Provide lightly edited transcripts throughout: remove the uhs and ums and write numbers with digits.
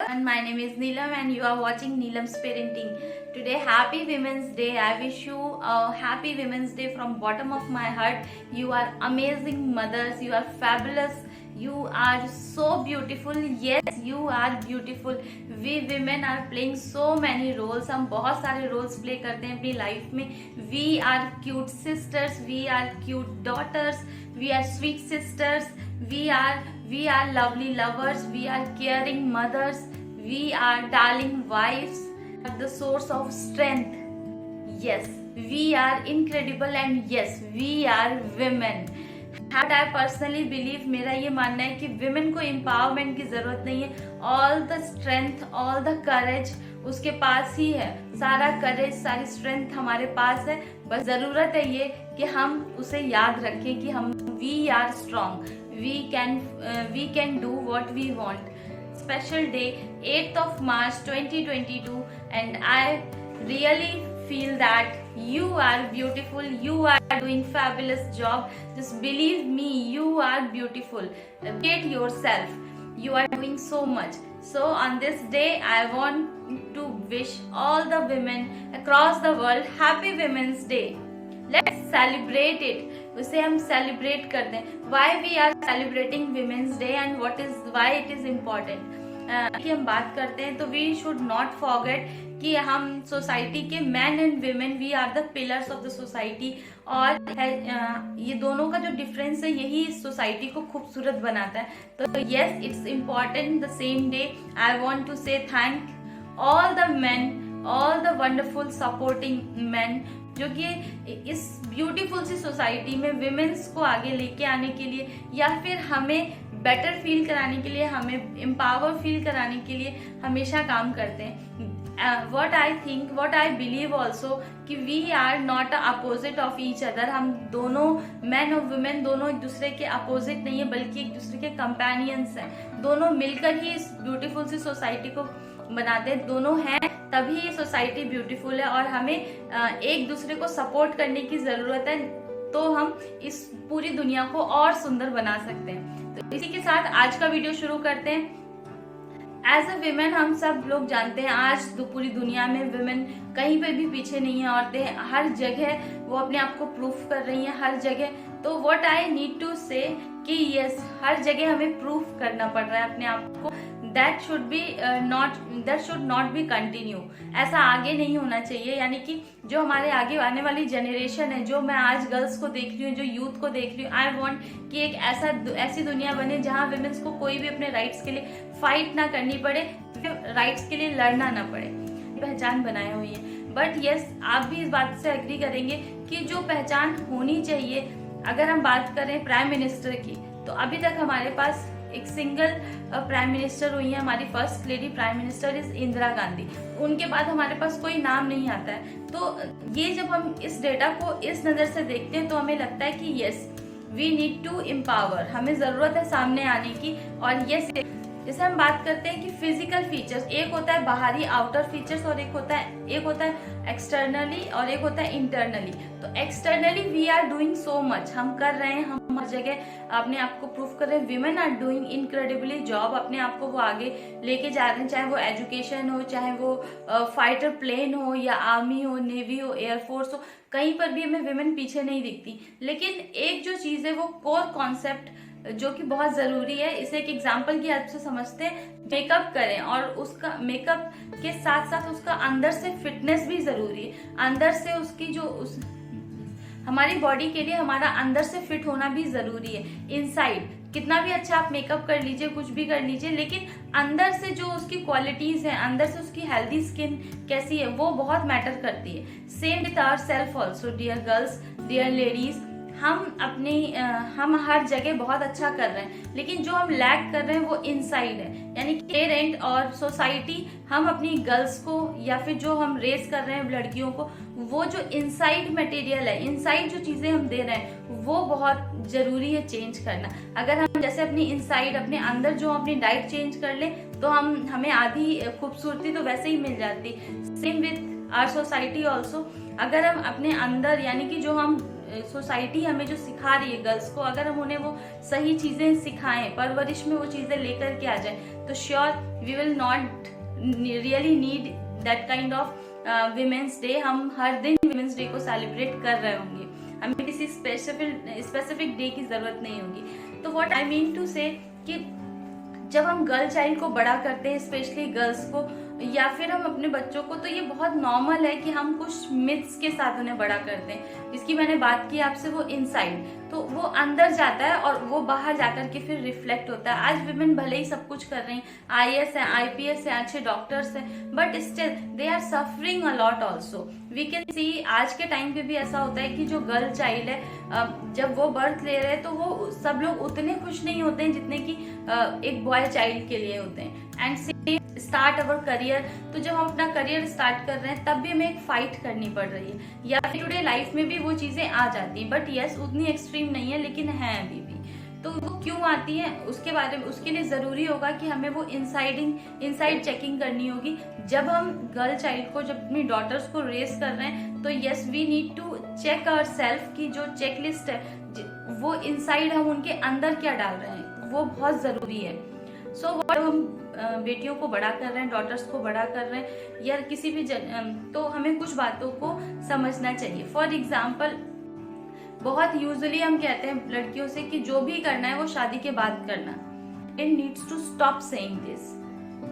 everyone, my name is Neelam and you are watching Neelam's Parenting. Today, happy Women's Day. I wish you a happy Women's Day from bottom of my heart. You are amazing mothers, you are fabulous, you are so beautiful. Yes, you are beautiful. We women are playing so many roles. हम बहुत सारे roles play करते हैं अपनी life में. We are cute sisters, we are cute daughters, we are sweet sisters, we are lovely lovers, we are caring mothers, we are darling wives, the source of strength. Yes, we are incredible and yes, we are women. But I personally believe, मेरा ये मानना है कि women को empowerment की जरूरत नहीं है. All the strength, all the courage उसके पास ही है. सारा courage, सारी strength हमारे पास है. बस जरूरत है ये कि हम उसे याद रखें कि हम we are strong. We can do what we want. Special day 8th of March 2022 and I really feel that you are beautiful, you are doing fabulous job. Just believe me, you are beautiful. Appreciate yourself. You are doing so much. So on this day I want to wish all the women across the world happy Women's Day. Let's celebrate it. उसे हम celebrate करते हैं. Why we are celebrating Women's Day and why it is important. कि हम बात करते हैं तो we should not forget कि हम सोसाइटी के men and women we are the pillars of the society. और ये दोनों का जो डिफरेंस है यही इस सोसाइटी को खूबसूरत बनाता है. तो yes, it's important. The same day I want to say thank all the men, all the wonderful supporting men जो कि इस ब्यूटीफुल सी सोसाइटी में विमेन्स को आगे लेके आने के लिए या फिर हमें बेटर फील कराने के लिए, हमें एम्पावर फील कराने के लिए हमेशा काम करते हैं. व्हाट आई बिलीव ऑल्सो कि we are not opposite of each other. हम दोनों मैन और वुमेन दोनों एक दूसरे के अपोजिट नहीं है बल्कि एक दूसरे के कंपेनियंस हैं. दोनों मिलकर ही इस ब्यूटीफुल सी सोसाइटी को बनाते हैं. दोनों हैं तभी ये सोसाइटी ब्यूटीफुल है और हमें एक दूसरे को सपोर्ट करने की जरूरत है तो हम इस पूरी दुनिया को और सुंदर बना सकते हैं. तो इसी के साथ आज का वीडियो शुरू करते हैं. एज अ विमेन हम सब लोग जानते हैं आज पूरी दुनिया में विमेन कहीं पे भी पीछे नहीं है. औरतें हर जगह वो अपने आप को प्रूफ कर रही हैं हर जगह. तो व्हाट आई नीड टू से कि यस, हर जगह हमें प्रूफ करना पड़ रहा है अपने आप को. that should not be continue. ऐसा आगे नहीं होना चाहिए. यानी कि जो हमारे आगे आने वाली जनरेशन है, जो मैं आज गर्ल्स को देख रही हूँ, जो यूथ को देख रही हूँ, आई वांट कि एक ऐसी दुनिया बने जहाँ विमेन्स को कोई भी अपने राइट्स के लिए फाइट ना करनी पड़े, राइट्स के लिए लड़ना ना पड़े. पहचान बनाए हुई है. बट यस, आप भी इस बात से एग्री करेंगे कि जो पहचान होनी चाहिए, अगर हम बात करें प्राइम मिनिस्टर की, तो अभी तक हमारे पास एक सिंगल प्राइम मिनिस्टर हुई है. हमारी first lady prime minister is Indira Gandhi. उनके बाद हमारे पास कोई नाम नहीं आता है. तो ये जब हम इस डेटा को इस नज़र से देखते हैं तो हमें लगता है कि yes, we need to empower. हमें ज़रूरत है सामने आने की. और यस, जैसे हम बात करते हैं कि फिजिकल फीचर्स, एक होता है बाहरी आउटर फीचर्स और एक होता है एक्सटर्नली और एक होता है इंटरनली. तो externally we are doing so much. हम कर रहे हैं, हम हर जगह अपने आप को प्रूफ कर रहे हैं. Women are doing incredibly job. अपने आप को वो आगे लेके जा रहे हैं, चाहे वो एजुकेशन हो, चाहे वो फाइटर प्लेन हो या आर्मी हो, नेवी हो, एयरफोर्स हो, कहीं पर भी हमें विमेन पीछे नहीं दिखती. लेकिन एक जो चीज है वो कोर कॉन्सेप्ट जो कि बहुत जरूरी है, इसे एक एग्जांपल की हेल्प से समझते हैं. मेकअप करें और उसका मेकअप के साथ साथ उसका अंदर से फिटनेस भी जरूरी है. अंदर से उसकी हमारी बॉडी के लिए हमारा अंदर से फिट होना भी जरूरी है. इनसाइड कितना भी अच्छा आप मेकअप कर लीजिए, कुछ भी कर लीजिए, लेकिन अंदर से जो उसकी क्वालिटीज हैं, अंदर से उसकी हेल्दी स्किन कैसी है, वो बहुत मैटर करती है. Same with our self also. Dear girls, dear ladies, हम हर जगह बहुत अच्छा कर रहे हैं, लेकिन जो हम लैक कर रहे हैं वो इनसाइड है. यानी कि पेरेंट और सोसाइटी हम अपनी गर्ल्स को या फिर जो हम रेस कर रहे हैं लड़कियों को, वो जो इनसाइड मटेरियल है, इनसाइड जो चीजें हम दे रहे हैं, वो बहुत जरूरी है चेंज करना. अगर हम जैसे अपनी इनसाइड, अपने अंदर जो अपनी डाइट चेंज कर ले तो हमें आधी खूबसूरती तो वैसे ही मिल जाती. Same with our society also. अगर हम अपने अंदर यानी कि जो हम सोसाइटी हमें जो सिखा रही है गर्ल्स को, अगर हम उन्हें वो सही चीजें सिखाएं, परवरिश में वो चीजें लेकर के आ जाए, तो sure we will not really need that kind of women's day. हम हर दिन विमेंस डे को सेलिब्रेट कर रहे होंगे, हमें किसी स्पेसिफिक डे की जरूरत नहीं होगी। तो व्हाट आई मीन टू से कि जब हम गर्ल चाइल्ड को बड़ा करते हैं, स्पेशली गर्ल्स को या फिर हम अपने बच्चों को, तो ये बहुत नॉर्मल है कि हम कुछ मिथ्स के साथ उन्हें बड़ा करते हैं। जिसकी मैंने बात की आपसे, वो इनसाइड, तो वो अंदर जाता है और वो बाहर जाकर के फिर रिफ्लेक्ट होता है। आज विमेन भले ही सब कुछ कर रही हैं, IAS है, IPS है, अच्छे डॉक्टर्स हैं, but still they are suffering a lot also. We can see आज के टाइम पे भी ऐसा होता है कि जो गर्ल चाइल्ड है, जब वो बर्थ ले रहे हैं तो वो सब लोग उतने खुश नहीं होते हैं जितने कि एक बॉय चाइल्ड के लिए होते हैं। एंड स्टार्ट अवर करियर, तो जब हम अपना करियर स्टार्ट कर रहे हैं तब भी हमें एक फाइट करनी पड़ रही है, या फिर टुडे लाइफ में भी वो चीजें आ जाती हैं, बट यस उतनी एक्सट्रीम नहीं है, लेकिन है अभी भी। तो वो क्यों आती है उसके बारे में, उसके लिए जरूरी होगा कि हमें वो इनसाइड चेकिंग करनी होगी। जब हम गर्ल चाइल्ड को, जब अपनी डॉटर्स को रेस कर रहे हैं, तो yes we need to check our self की जो चेकलिस्ट है, वो इनसाइड हम उनके अंदर क्या डाल रहे हैं, वो बहुत जरूरी है। सो हम बेटियों को बड़ा कर रहे हैं, डॉटर्स को बड़ा कर रहे हैं, या किसी भी तो हमें कुछ बातों को समझना चाहिए। फॉर एग्जाम्पल, बहुत यूजुअली हम कहते हैं लड़कियों से कि जो भी करना है वो शादी के बाद करना। It needs to stop saying this.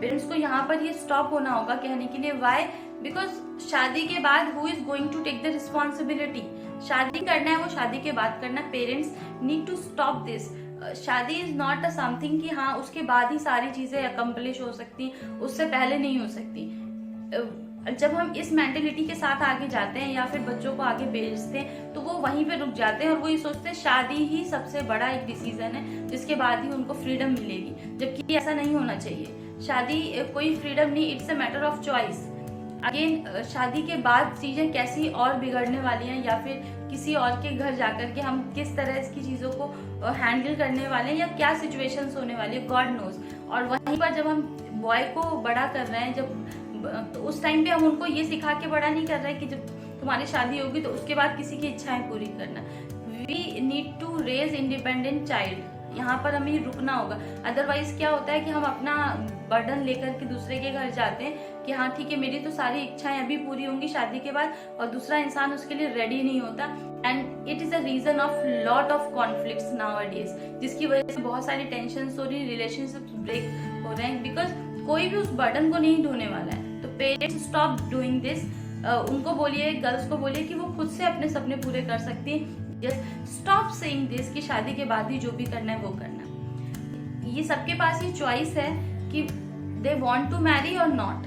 Parents को यहाँ पर ये स्टॉप होना होगा कहने के लिए। वाई? बिकॉज शादी के बाद who is going to take the responsibility? शादी करना है वो शादी के बाद करना। Parents need to stop this. शादी इज नॉट अ समथिंग कि हाँ उसके बाद ही सारी चीजें अकम्प्लिश हो सकती, उससे पहले नहीं हो सकती। जब हम इस मेंटेलिटी के साथ आगे जाते हैं या फिर बच्चों को आगे भेजते हैं, तो वो वहीं पे रुक जाते हैं और वो ये सोचते हैं शादी ही सबसे बड़ा एक डिसीजन है जिसके बाद ही उनको फ्रीडम मिलेगी, जबकि ऐसा नहीं होना चाहिए। शादी कोई फ्रीडम नहीं, it's a matter of choice. Again, शादी के बाद चीजें कैसी और बिगड़ने वाली हैं, या फिर किसी और के घर जाकर के हम किस तरह इसकी चीजों को हैंडल करने वाले हैं, या क्या सिचुएशंस होने वाली है, गॉड नोज। और वहीं पर जब हम बॉय को बड़ा कर रहे हैं, तो उस टाइम पे हम उनको ये सिखा के बड़ा नहीं कर रहे हैं कि जब तुम्हारी शादी होगी तो उसके बाद किसी की इच्छाएं पूरी करना। We need to raise independent child. यहाँ पर हमें रुकना होगा, अदरवाइज क्या होता है कि हम अपना बर्डन लेकर के दूसरे के घर जाते हैं कि हाँ ठीक है मेरी तो सारी इच्छाएं अभी पूरी होंगी शादी के बाद, और दूसरा इंसान उसके लिए रेडी नहीं होता। And it is a reason of lot of conflicts nowadays, जिसकी वजह से बहुत सारी टेंशन हो रही, रिलेशनशिप्स ब्रेक हो रहे हैं, बिकॉज कोई भी उस बर्डन को नहीं ढोने वाला है। तो पेरेंट्स स्टॉप डूइंग दिस। उनको बोलिए, गर्ल्स को बोलिए कि वो खुद से अपने सपने पूरे कर सकती हैं। जस्ट स्टॉप सेइंग दिस कि शादी के बाद ही जो भी करना है वो करना। ये सबके पास ये चॉइस है कि दे वांट टू मैरी और नॉट,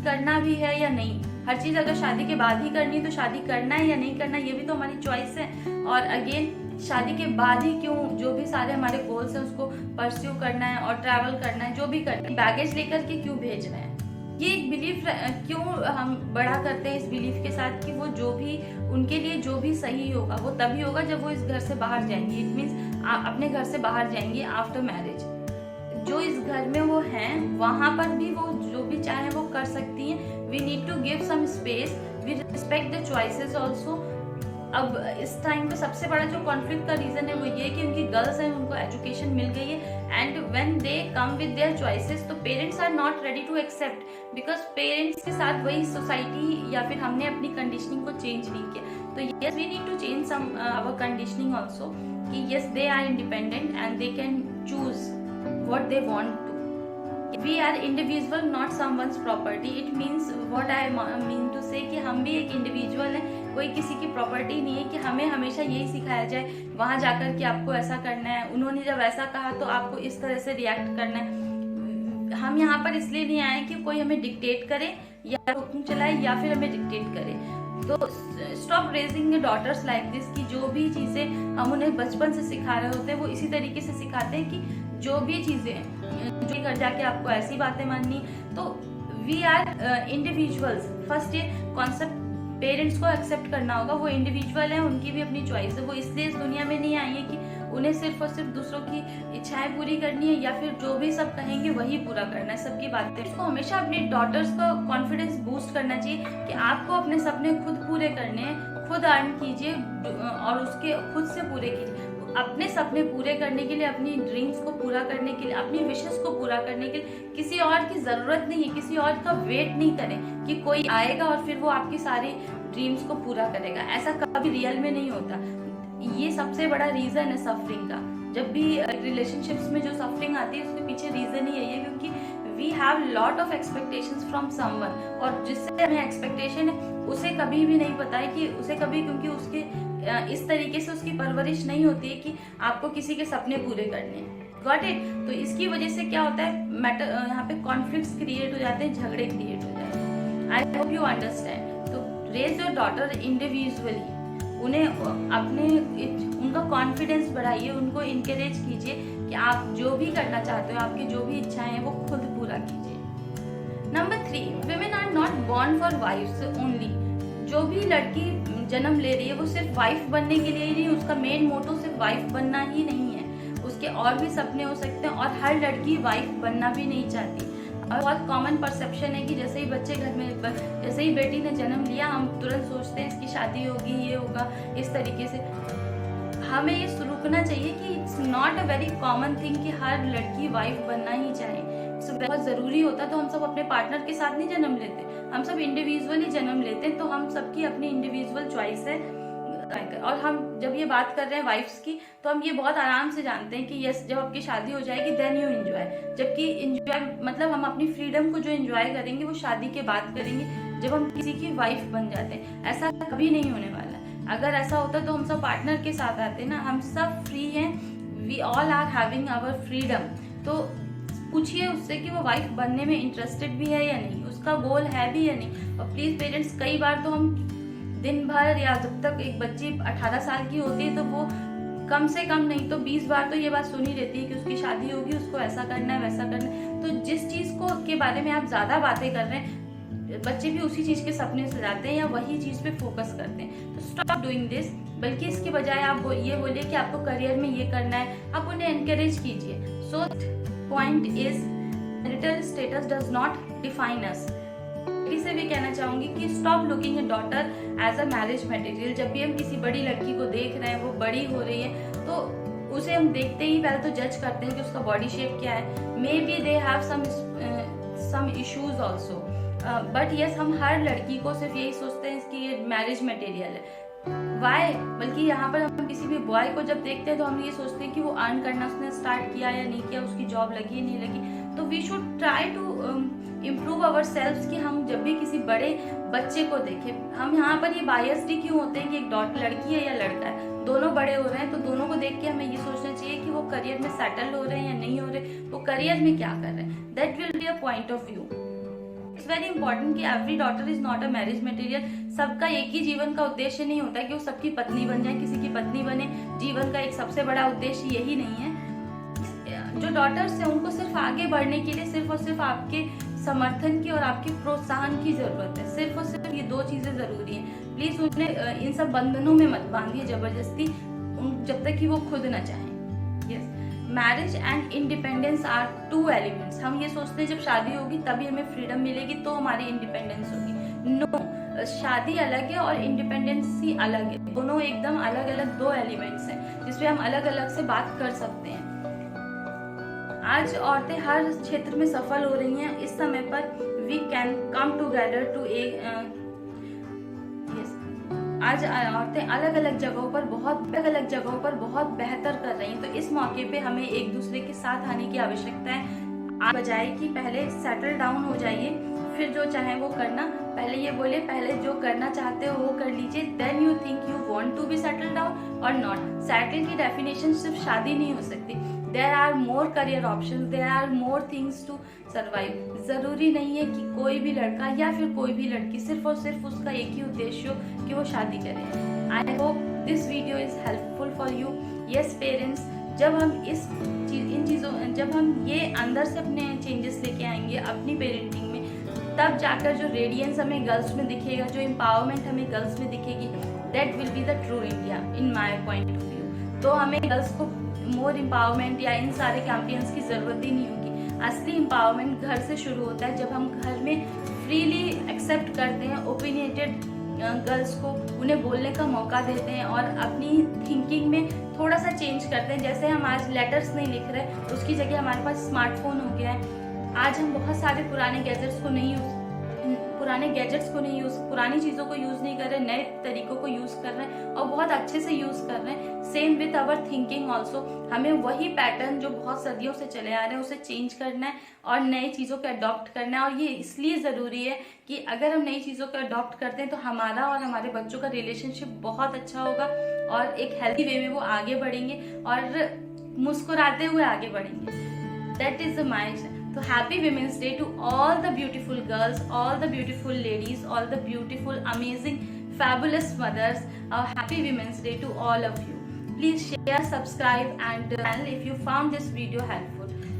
करना भी है या नहीं। हर चीज अगर शादी के बाद ही करनी है तो शादी करना है या नहीं करना, ये भी तो हमारी चॉइस है। और अगेन, शादी के बाद ही क्यों, जो भी सारे हमारे गोल्स हैं उसको परस्यू करना है और ट्रैवल करना है, जो भी करना है, बैगेज लेकर के क्यों भेज रहे हैं। ये एक बिलीफ क्यों हम बड़ा करते हैं इस बिलीफ के साथ कि वो जो भी उनके लिए जो भी सही होगा वो तभी होगा जब वो इस घर से बाहर जाएंगे। इट मीन्स अपने घर से बाहर जाएंगे आफ्टर मैरिज। जो इस घर में वो हैं वहां पर भी वो जो भी चाहे वो कर सकती हैं। We need to give some space, we respect the choices also. अब इस टाइम पे सबसे बड़ा जो कॉन्फ्लिक्ट का रीजन है वो ये कि उनकी गर्ल्स हैं, उनको एजुकेशन मिल गई है, and when they come with their choices तो parents are not ready to accept, because parents के साथ वही सोसाइटी या फिर हमने अपनी कंडीशनिंग को चेंज नहीं किया। तो yes we need to change some our conditioning also कि yes they are independent and they can choose what they want to. We are individual, not someone's property. It means what I mean to say कि हम भी एक individual हैं, कोई किसी की property नहीं है कि हमें हमेशा यही सिखाया जाए वहां जाकर कि आपको ऐसा करना है, उन्होंने जब ऐसा कहा तो आपको इस तरह से रिएक्ट करना है। हम यहाँ पर इसलिए नहीं आए कि कोई हमें डिक्टेट करे या हुक्म चलाए या फिर हमें डिक्टेट करे। तो stop raising daughters like this कि जो भी चीजें हम उन्हें बचपन से सिखा रहे होते हैं वो इसी तरीके से सिखाते हैं कि जो भी चीजें जो घर जाके आपको ऐसी बातें माननी। तो वी आर इंडिविजुअल्स। फर्स्ट ये कॉन्सेप्ट पेरेंट्स को एक्सेप्ट करना होगा, वो इंडिविजुअल है, उनकी भी अपनी चॉइस है। वो इसलिए इस दुनिया में नहीं आई है कि उन्हें सिर्फ और सिर्फ दूसरों की इच्छाएं पूरी करनी है या फिर जो भी सब कहेंगे वही पूरा करना है, सबकी बातें। इसको हमेशा अपनी डॉटर्स का कॉन्फिडेंस बूस्ट करना चाहिए कि आपको अपने सपने खुद पूरे करने हैं, खुद अर्न कीजिए और उसके खुद से पूरे कीजिए। अपने सपने पूरे करने के लिए, अपनी ड्रीम्स को पूरा करने के लिए, अपनी विशेस को पूरा करने के लिए किसी और की जरूरत नहीं है, किसी और का वेट नहीं करें कि कोई आएगा और फिर वो आपकी सारी ड्रीम्स को पूरा करेगा। ऐसा कभी रियल में नहीं होता। ये सबसे बड़ा रीजन है सफरिंग का। जब भी रिलेशनशिप्स में जो सफरिंग आती है उसके पीछे रीजन ही है ये, क्योंकि we have lot of expectations from someone, और जिससे हमें एक्सपेक्टेशन है उसे कभी भी नहीं पता है कि उसे कभी, क्योंकि उसके इस तरीके से उसकी परवरिश नहीं होती है कि आपको किसी के सपने पूरे करने हैं। Got it? तो इसकी वजह से क्या होता है, मैटर यहाँ पे कॉन्फ्लिक्ट्स क्रिएट हो जाते हैं, झगड़े क्रिएट हो जाते हैं। I hope you understand. तो रेज योर डॉटर इंडिविजुअली, उन्हें अपने उनका कॉन्फिडेंस बढ़ाइए, उनको इंकरेज कीजिए कि आप जो भी करना चाहते हो, आपकी जो भी इच्छाएं हैं वो खुद पूरा कीजिए। Number 3, women are not born for wives only। जो भी लड़की जन्म ले रही है वो सिर्फ वाइफ बनने के लिए ही नहीं, उसका मेन मोटो सिर्फ वाइफ बनना ही नहीं है, उसके और भी सपने हो सकते हैं, और हर लड़की वाइफ बनना भी नहीं चाहती। और बहुत कॉमन परसेप्शन है कि जैसे ही बच्चे घर में, जैसे ही बेटी ने जन्म लिया हम तुरंत सोचते हैं इसकी शादी होगी, ये होगा, इस तरीके से। हमें ये रुकना चाहिए कि it's not a very common thing कि हर लड़की वाइफ बनना ही चाहे। बहुत जरूरी होता तो हम सब अपने पार्टनर के साथ नहीं जन्म लेते, हम सब इंडिविजुअली जन्म लेते हैं। तो हम सबकी अपनी इंडिविजुअल चॉइस है। और हम जब ये बात कर रहे हैं वाइफ्स की, तो हम ये बहुत आराम से जानते हैं कि यस, जब आपकी शादी हो जाएगी देन यू एंजॉय। जबकि एंजॉय मतलब हम अपनी फ्रीडम को जो एंजॉय करेंगे वो शादी के बाद करेंगे, जब हम किसी की वाइफ बन जाते हैं। ऐसा कभी नहीं होने वाला। अगर ऐसा होता तो हम सब पार्टनर के साथ आते ना। हम सब फ्री हैं, we all are having our freedom. तो पूछिए उससे कि वो वाइफ बनने में इंटरेस्टेड भी है या नहीं, उसका गोल है भी या नहीं। और प्लीज पेरेंट्स, कई बार तो हम दिन भर या जब तक एक बच्ची 18 साल की होती है तो वो कम से कम नहीं तो 20 बार तो ये बात सुनी रहती है कि उसकी शादी होगी, उसको ऐसा करना है, वैसा करना है। तो जिस चीज को के बारे में आप ज्यादा बातें कर रहे हैं, बच्चे भी उसी चीज के सपने सजाते हैं या वही चीज पे फोकस करते हैं। तो स्टॉप डूइंग दिस। बल्कि इसके बजाय आप ये बोलिए कि आपको करियर में ये करना है, आप उन्हें एनकरेज कीजिए। So point is marital status does not define us। इसे भी कहना चाहूंगी कि stop looking a daughter as a marriage material. जब भी हम किसी बड़ी लड़की को देख रहे हैं, वो बड़ी हो रही है, तो उसे हम देखते ही पहले तो जज करते हैं कि उसका बॉडी शेप क्या है। Maybe they have some issues also, but yes, हम हर लड़की को सिर्फ यही सोचते हैं कि ये मैरिज मटेरियल है। वाई? बल्कि यहाँ पर हम किसी भी बॉय को जब देखते हैं तो हम ये सोचते हैं कि वो अर्न करना उसने स्टार्ट किया या नहीं किया, उसकी जॉब लगी या नहीं लगी। तो we should try to improve our self कि हम जब भी किसी बड़े बच्चे को देखें, हम यहाँ पर ये बायस्ड क्यों होते हैं कि एक लड़की है या लड़का है, दोनों बड़े हो रहे हैं, तो दोनों को देख के हमें ये सोचना चाहिए कि वो करियर में सेटल हो रहे हैं या नहीं हो रहे, वो करियर में क्या कर रहे हैं। That will be a point of view. It's very important कि every daughter is not a marriage material. सबका एक ही जीवन का उद्देश्य नहीं होता है कि वो सबकी पत्नी बन जाए, किसी की पत्नी बने। जीवन का एक सबसे बड़ा उद्देश्य यही नहीं है। जो डॉटर्स है उनको सिर्फ आगे बढ़ने के लिए सिर्फ और सिर्फ आपके समर्थन की और आपके प्रोत्साहन की जरूरत है। सिर्फ और सिर्फ ये 2 चीजें जरूरी हैं। प्लीज उन्हें इन सब बंधनों में मत बांधिए जबरदस्ती, जब तक कि वो खुद न चाहें। Yes, marriage and independence are 2 elements. हम ये सोचते हैं जब शादी होगी तभी हमें फ्रीडम मिलेगी तो हमारी इंडिपेंडेंस होगी। नो, शादी अलग है और इंडिपेंडेंसी अलग है। दोनों एकदम अलग अलग 2 एलिमेंट्स हैं जिसपे हम अलग अलग से बात कर सकते हैं। आज औरतें हर क्षेत्र में सफल हो रही हैं। इस समय पर we can come together to आज औरतें अलग अलग जगहों पर बहुत बेहतर कर रही हैं। तो इस मौके पे हमें एक दूसरे के साथ आने की आवश्यकता है। बजाय कि पहले सेटल डाउन हो जाइए, फिर जो चाहे वो करना। पहले ये बोले, पहले जो करना चाहते हो वो कर लीजिए, then you think you want to be settle down और नॉट। सेटल की डेफिनेशन सिर्फ शादी नहीं हो सकती। There are more career options, there are more things to survive. जरूरी नहीं है कि कोई भी लड़का या फिर कोई भी लड़की सिर्फ और सिर्फ उसका एक ही उद्देश्य हो कि वो शादी करे। I hope this video is helpful for you. Yes parents, जब हम ये अंदर से अपने चेंजेस लेके आएंगे अपनी पेरेंटिंग में, तब जाकर जो रेडियंस हमें गर्ल्स में दिखेगा, जो एम्पावरमेंट हमें गर्ल्स में दिखेगी, that will be the true India in my point of view. तो हमें गर्ल्स को मोर एम्पावरमेंट या इन सारे कैंपेन्स की जरूरत ही नहीं होगी। असली एम्पावरमेंट घर से शुरू होता है, जब हम घर में फ्रीली एक्सेप्ट करते हैं ओपिनियटेड गर्ल्स को उन्हें बोलने का मौका देते हैं और अपनी थिंकिंग में थोड़ा सा चेंज करते हैं। जैसे हम आज लेटर्स नहीं लिख रहे, उसकी जगह हमारे पास स्मार्टफोन हो गया है। आज हम बहुत सारे पुराने गैजेट्स को नहीं यूज़, पुरानी चीज़ों को यूज़ नहीं कर रहे, नए तरीकों को यूज़ कर रहे हैं और बहुत अच्छे से यूज़ कर रहे हैं। Same with our thinking also, हमें वही पैटर्न जो बहुत सदियों से चले आ रहे हैं उसे चेंज करना है और नई चीज़ों को अडॉप्ट करना है। और ये इसलिए ज़रूरी है कि अगर हम नई चीज़ों को अडॉप्ट करते हैं तो हमारा और हमारे बच्चों का रिलेशनशिप बहुत अच्छा होगा और एक हेल्थी वे में वो आगे बढ़ेंगे और मुस्कुराते हुए आगे बढ़ेंगे। That is the mindset. So happy Women's Day to all the beautiful girls, all the beautiful ladies, all the beautiful, amazing, fabulous mothers. Happy Women's Day to all of you. Please share, subscribe and channel if you found this video helpful.